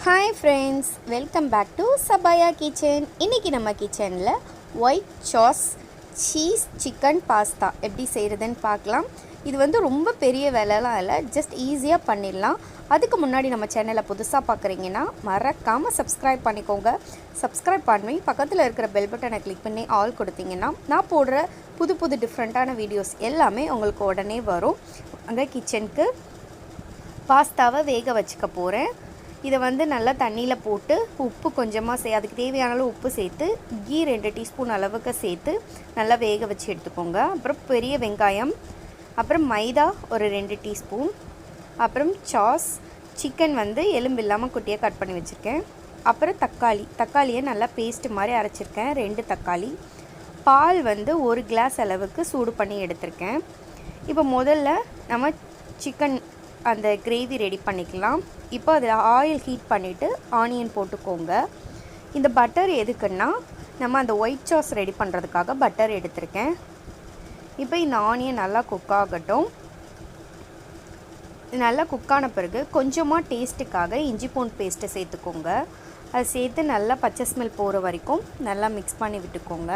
Hi friends, welcome back to Sabaya kitchen. இன்னைக்கு நம்ம கிச்சன்ல white sauce cheese chicken pasta எப்படி செய்யறதுன்னு பார்க்கலாம். இது வந்து ரொம்ப பெரிய வேலைலாம் இல்லை, ஜஸ்ட் ஈஸியாக பண்ணிடலாம். அதுக்கு முன்னாடி நம்ம சேனலை புதுசாக பார்க்குறீங்கன்னா மறக்காமல் சப்ஸ்கிரைப் பண்ணிக்கோங்க. சப்ஸ்கிரைப் பண்ணி பக்கத்தில் இருக்கிற பெல் பட்டனை கிளிக் பண்ணி ஆல் கொடுத்தீங்கன்னா நான் போடுற புது டிஃப்ரெண்ட்டான வீடியோஸ் எல்லாமே உங்களுக்கு உடனே வரும். அங்கே கிச்சனுக்கு பாஸ்தாவை வேக வச்சுக்க போகிறேன். இதை வந்து நல்லா தண்ணியில் போட்டு உப்பு கொஞ்சமாக அதுக்கு தேவையான அளவு உப்பு சேர்த்து கீ 2 டீஸ்பூன் அளவுக்கு சேர்த்து நல்லா வேக வச்சு எடுத்துக்கோங்க. அப்புறம் பெரிய வெங்காயம், அப்புறம் மைதா ஒரு 2 டீஸ்பூன், அப்புறம் சாஸ், சிக்கன் வந்து எலும்பு இல்லாமல் குட்டியாக கட் பண்ணி வச்சுருக்கேன். அப்புறம் தக்காளியை நல்லா பேஸ்ட்டு மாதிரி அரைச்சிருக்கேன் 2 தக்காளி. பால் வந்து 1 கிளாஸ் அளவுக்கு சூடு பண்ணி எடுத்திருக்கேன். இப்போ முதல்ல நம்ம சிக்கன் அந்த கிரேவி ரெடி பண்ணிக்கலாம். இப்போ அதில் ஆயில் ஹீட் பண்ணிவிட்டு ஆனியன் போட்டுக்கோங்க. இந்த பட்டர் எதுக்குன்னா நம்ம அந்த ஒயிட் சாஸ் ரெடி பண்ணுறதுக்காக பட்டர் எடுத்திருக்கேன். இப்போ இந்த ஆனியன் நல்லா குக் ஆகட்டும். நல்லா குக்கான பிறகு கொஞ்சமாக டேஸ்ட்டுக்காக இஞ்சி பூண்டு பேஸ்ட்டை சேர்த்துக்கோங்க. அதை சேர்த்து நல்லா பச்சை ஸ்மெல் போகிற வரைக்கும் நல்லா மிக்ஸ் பண்ணி விட்டுக்கோங்க.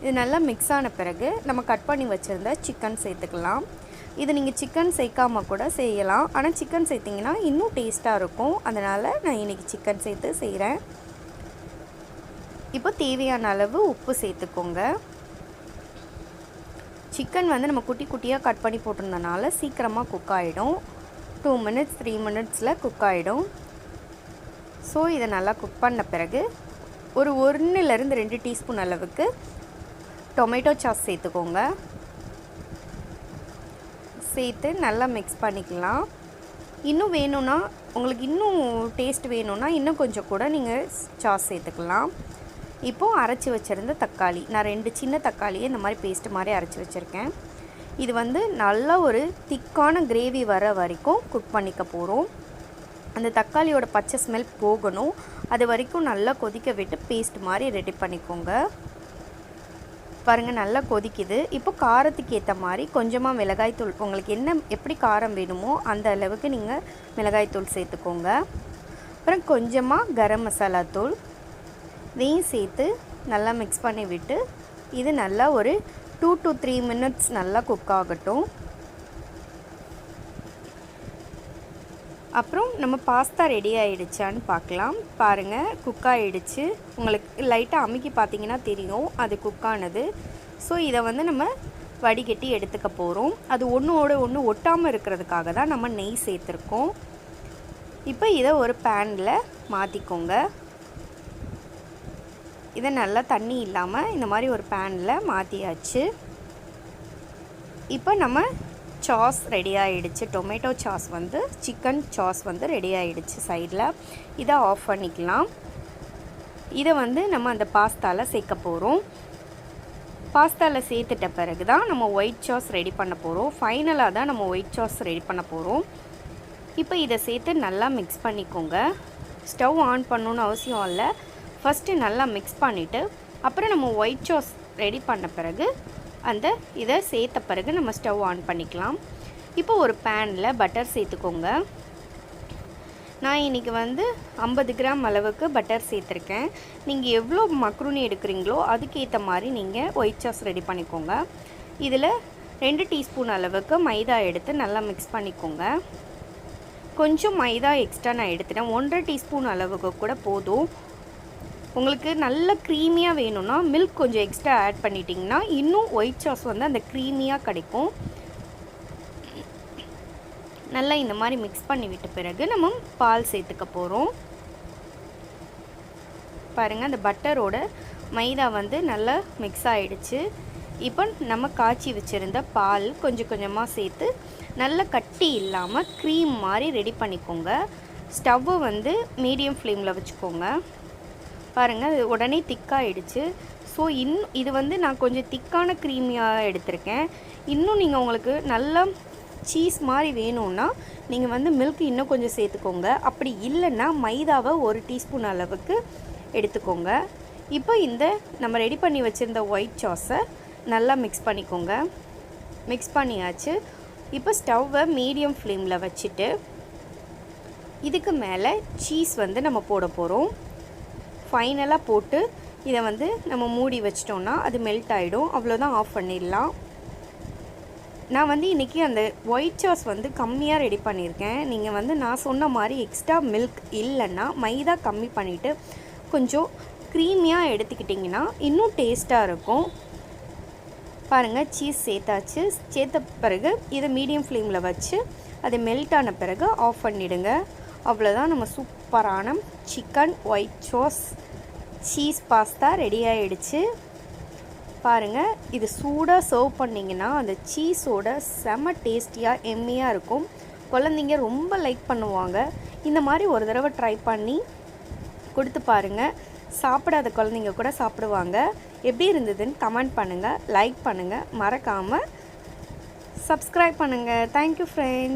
இது நல்லா மிக்ஸ் ஆன பிறகு நம்ம கட் பண்ணி வச்சுருந்த சிக்கன் சேர்த்துக்கலாம். இது நீங்கள் சிக்கன் சேர்க்காமல் கூட செய்யலாம், ஆனால் சிக்கன் சேர்த்திங்கன்னா இன்னும் டேஸ்ட்டாக இருக்கும். அதனால் நான் இன்றைக்கி சிக்கன் சேர்த்து செய்கிறேன். இப்போ தேவையான அளவு உப்பு சேர்த்துக்கோங்க. சிக்கன் வந்து நம்ம குட்டி குட்டியாக கட் பண்ணி போட்டிருந்தனால சீக்கிரமாக குக் ஆகிடும். 2 மினிட்ஸ் 3 மினிட்ஸில் குக் ஆகிடும். ஸோ இதை நல்லா குக் பண்ண பிறகு ஒரு 1லேருந்து 2 டீஸ்பூன் அளவுக்கு டொமேட்டோ சாஸ் சேர்த்துக்கோங்க. சேர்த்து நல்லா மிக்ஸ் பண்ணிக்கலாம். இன்னும் வேணும்னா உங்களுக்கு இன்னும் டேஸ்ட் வேணும்னா இன்னும் கொஞ்சம் கூட நீங்கள் சாஸ் சேர்த்துக்கலாம். இப்போது அரைச்சி வச்சுருந்த தக்காளி, நான் 2 சின்ன தக்காளியை இந்த மாதிரி பேஸ்ட்டு மாதிரி அரைச்சி வச்சுருக்கேன். இது வந்து நல்லா ஒரு திக்கான கிரேவி வர வரைக்கும் குக் பண்ணிக்க போகிறோம். அந்த தக்காளியோட பச்சை ஸ்மெல் போகணும். அது வரைக்கும் நல்லா கொதிக்க விட்டு பேஸ்ட் மாதிரி ரெடி பண்ணிக்கோங்க. பாருங்கள் நல்லா கொதிக்குது. இப்போ காரத்துக்கு ஏற்ற மாதிரி கொஞ்சமாக மிளகாய்த்தூள், உங்களுக்கு எப்படி காரம் வேணுமோ அந்த அளவுக்கு நீங்கள் மிளகாய்த்தூள் சேர்த்துக்கோங்க. அப்புறம் கொஞ்சமாக கரம் மசாலா தூள் இதையும் சேர்த்து நல்லா மிக்ஸ் பண்ணி விட்டு இது நல்லா ஒரு 2 to 3 மினிட்ஸ் நல்லா குக் ஆகட்டும். அப்புறம் நம்ம பாஸ்தா ரெடி ஆகிடுச்சான்னு பார்க்கலாம். பாருங்கள் குக் ஆகிடுச்சு. உங்களுக்கு லைட்டாக அமுக்கி பார்த்தீங்கன்னா தெரியும் அது குக்கானது. ஸோ இதை வந்து நம்ம வடிகட்டி எடுத்துக்க போகிறோம். அது ஒன்றோட ஒன்று ஒட்டாமல் இருக்கிறதுக்காக தான் நம்ம நெய் சேர்த்துருக்கோம். இப்போ இதை ஒரு பேனில் மாற்றிக்கோங்க. இதை நல்லா தண்ணி இல்லாமல் இந்த மாதிரி ஒரு பேனில் மாற்றியாச்சு. இப்போ நம்ம சாஸ் ரெடி ஆகிடுச்சு. டொமேட்டோ சாஸ் வந்து சிக்கன் சாஸ் வந்து ரெடி ஆகிடுச்சு. சைடில் இதை ஆஃப் பண்ணிக்கலாம். இதை வந்து நம்ம அந்த பாஸ்தாவில் சேர்க்க போகிறோம். பாஸ்தாவில் சேர்த்துட்ட பிறகு தான் நம்ம ஒயிட் சாஸ் ரெடி பண்ண போகிறோம். ஃபைனலாக தான் நம்ம ஒயிட் சாஸ் ரெடி பண்ண போகிறோம். இப்போ இதை சேர்த்து நல்லா மிக்ஸ் பண்ணிக்கோங்க. ஸ்டவ் ஆன் பண்ணணுன்னு அவசியம் இல்லை. ஃபஸ்ட்டு நல்லா மிக்ஸ் பண்ணிவிட்டு அப்புறம் நம்ம ஒயிட் சாஸ் ரெடி பண்ண பிறகு இதை சேர்த்த பிறகு நம்ம ஸ்டவ் ஆன் பண்ணிக்கலாம். இப்போ ஒரு பேனில் பட்டர் சேர்த்துக்கோங்க. நான் இன்றைக்கி வந்து 50 கிராம் அளவுக்கு பட்டர் சேர்த்துருக்கேன். நீங்கள் எவ்வளோ மக்ரூனி எடுக்கிறீங்களோ அதுக்கேற்ற மாதிரி நீங்கள் ஒயிட் சாஸ் ரெடி பண்ணிக்கோங்க. இதில் 2 டீஸ்பூன் அளவுக்கு மைதா எடுத்து நல்லா மிக்ஸ் பண்ணிக்கோங்க. கொஞ்சம் மைதா எக்ஸ்ட்ரா நான் எடுத்துட்டேன். 1.5 டீஸ்பூன் அளவுக்கு கூட போதும். உங்களுக்கு நல்ல க்ரீமியாக வேணும்னா மில்க் கொஞ்சம் எக்ஸ்ட்ரா ஆட் பண்ணிட்டிங்கன்னா இன்னும் ஒயிட் சாஸ் வந்து அந்த க்ரீமியாக கிடைக்கும். நல்லா இந்த மாதிரி மிக்ஸ் பண்ணி விட்ட பிறகு நம்ம பால் சேர்த்துக்க போகிறோம். பாருங்கள் அந்த பட்டரோட மைதா வந்து நல்லா மிக்ஸ் ஆகிடுச்சு. இப்போ நம்ம காய்ச்சி வச்சுருந்த பால் கொஞ்சம் கொஞ்சமாக சேர்த்து நல்லா கட்டி இல்லாமல் க்ரீம் மாதிரி ரெடி பண்ணிக்கோங்க. ஸ்டவ்வை வந்து மீடியம் ஃப்ளேமில் வச்சுக்கோங்க. பாருங்கள் அது உடனே திக்காகிடுச்சு. ஸோ இது வந்து நான் கொஞ்சம் திக்கான க்ரீமியாக எடுத்திருக்கேன். இன்னும் நீங்கள் உங்களுக்கு நல்லா சீஸ் மாதிரி வேணும்னா நீங்கள் வந்து மில்க் இன்னும் கொஞ்சம் சேர்த்துக்கோங்க. அப்படி இல்லைன்னா மைதாவை 1 டீஸ்பூன் அளவுக்கு எடுத்துக்கோங்க. இப்போ நம்ம ரெடி பண்ணி வச்சுருந்த ஒயிட் சாஸை நல்லா மிக்ஸ் பண்ணிக்கோங்க. மிக்ஸ் பண்ணியாச்சு. இப்போ ஸ்டவ்வை மீடியம் ஃப்ளேமில் வச்சுட்டு இதுக்கு மேலே சீஸ் வந்து நம்ம போட போகிறோம். ஃபைனலாக போட்டு இதை வந்து நம்ம மூடி வச்சிட்டோம்னா அது மெல்ட் ஆகிடும். அவ்வளோதான், ஆஃப் பண்ணிடலாம். நான் வந்து இன்றைக்கி அந்த ஒயிட் சாஸ் வந்து கம்மியாக ரெடி பண்ணியிருக்கேன். நீங்கள் வந்து நான் சொன்ன மாதிரி எக்ஸ்ட்ரா மில்க் இல்லைன்னா மைதா கம்மி பண்ணிவிட்டு கொஞ்சம் க்ரீமியாக எடுத்துக்கிட்டிங்கன்னா இன்னும் டேஸ்ட்டாக இருக்கும். பாருங்கள், சீஸ் சேர்த்தாச்சு. சேர்த்த பிறகு இதை மீடியம் ஃப்ளேமில் வச்சு அது மெல்ட் ஆன பிறகு ஆஃப் பண்ணிவிடுங்க. அவ்வளோதான், நம்ம சூப்பரான chicken white sauce cheese pasta ready ஆகிடுச்சு. பாருங்கள், இது சூடாக சர்வ் பண்ணிங்கன்னா அந்த சீஸோட செம டேஸ்டியாக எம்மியாக இருக்கும். குழந்தைங்க ரொம்ப லைக் பண்ணுவாங்க. இந்த மாதிரி ஒரு தடவை ட்ரை பண்ணி கொடுத்து பாருங்கள். சாப்பிடாத குழந்தைங்க கூட சாப்பிடுவாங்க. எப்படி இருந்ததுன்னு கமெண்ட் பண்ணுங்கள், லைக் பண்ணுங்கள், மறக்காமல் சப்ஸ்கிரைப் பண்ணுங்கள். Thank you friends.